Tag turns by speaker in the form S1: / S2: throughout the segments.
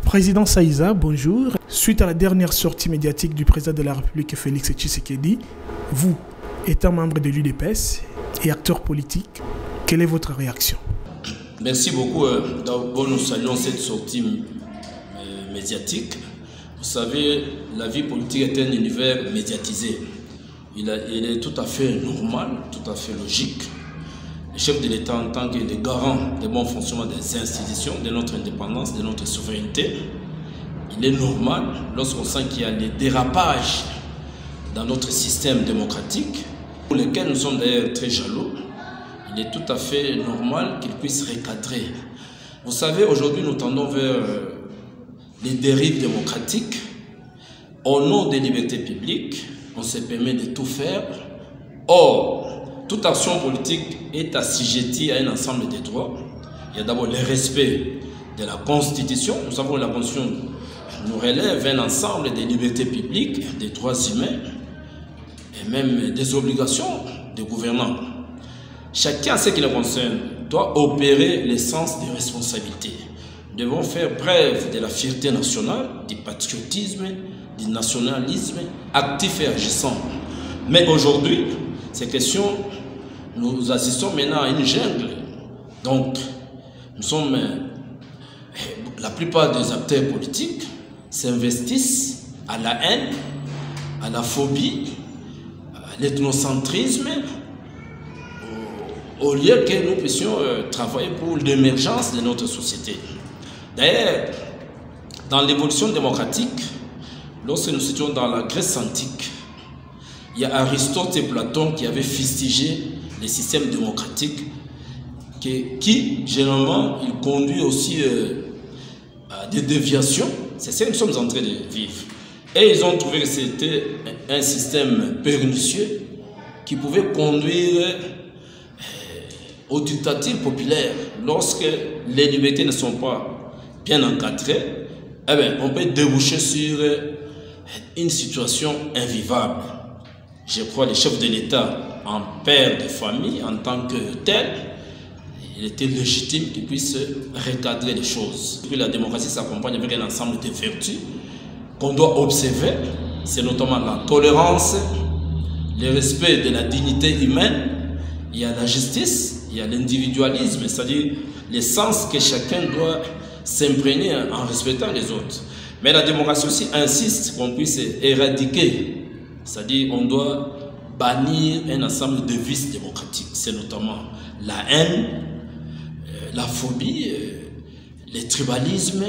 S1: Président Saïza, bonjour. Suite à la dernière sortie médiatique du président de la République, Félix Tshisekedi, vous, étant membre de l'UDPS et acteur politique, quelle est votre réaction?
S2: Merci beaucoup. D'abord, nous saluons cette sortie médiatique. Vous savez, la vie politique est un univers médiatisé. Il est tout à fait normal, tout à fait logique. Le chef de l'État, en tant que le garant du bon fonctionnement des institutions, de notre indépendance, de notre souveraineté, il est normal, lorsqu'on sent qu'il y a des dérapages dans notre système démocratique, pour lesquels nous sommes d'ailleurs très jaloux, il est tout à fait normal qu'il puisse recadrer. Vous savez, aujourd'hui, nous tendons vers les dérives démocratiques. Au nom des libertés publiques, on se permet de tout faire. Or, toute action politique est assujettie à un ensemble de droits. Il y a d'abord le respect de la Constitution. Nous savons que la Constitution nous relève un ensemble des libertés publiques, des droits humains et même des obligations des gouvernants. Chacun, en ce qui le concerne, doit opérer le sens des responsabilités. Nous devons faire preuve de la fierté nationale, du patriotisme, du nationalisme, actif et agissant. Mais aujourd'hui, ces questions, nous assistons maintenant à une jungle. Donc, nous sommes, la plupart des acteurs politiques s'investissent à la haine, à la phobie, à l'ethnocentrisme, au lieu que nous puissions travailler pour l'émergence de notre société. D'ailleurs, dans l'évolution démocratique, lorsque nous étions dans la Grèce antique, il y a Aristote et Platon qui avaient fustigé les systèmes démocratiques qui généralement, il conduit aussi à des déviations. C'est ce que nous sommes en train de vivre. Et ils ont trouvé que c'était un système pernicieux qui pouvait conduire aux dictatures populaires. Lorsque les libertés ne sont pas bien encadrées, eh bien, on peut déboucher sur une situation invivable. Je crois que le chef de l'État, en père de famille, en tant que tel, il était légitime qu'il puisse recadrer les choses. Puis la démocratie s'accompagne avec un ensemble de vertus qu'on doit observer. C'est notamment la tolérance, le respect de la dignité humaine, il y a la justice, il y a l'individualisme, c'est-à-dire le sens que chacun doit s'imprégner en respectant les autres. Mais la démocratie aussi insiste qu'on puisse éradiquer. C'est-à-dire qu'on doit bannir un ensemble de vices démocratiques. C'est notamment la haine, la phobie, le tribalisme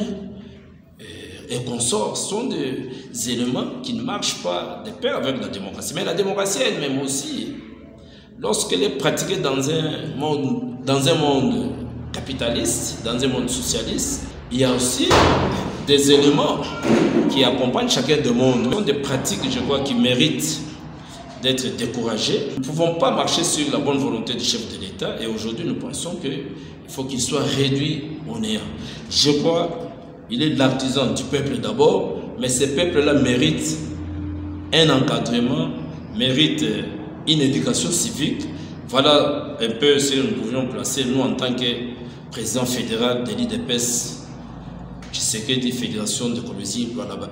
S2: et consorts. Ce sont des éléments qui ne marchent pas de pair avec la démocratie. Mais la démocratie elle-même aussi, lorsqu'elle est pratiquée dans un monde capitaliste, dans un monde socialiste, il y a aussi des éléments qui accompagnent chacun des mondes. Ce sont des pratiques, je crois, qui méritent d'être découragées. Nous ne pouvons pas marcher sur la bonne volonté du chef de l'État et aujourd'hui nous pensons qu'il faut qu'il soit réduit au néant. Je crois qu'il est l'artisan du peuple d'abord, mais ce peuple-là mérite un encadrement, mérite une éducation civique. Voilà un peu ce que nous pouvions placer, nous, en tant que président fédéral de l'UDPS, Tshisekedi, Fédération de Colombie, là-bas.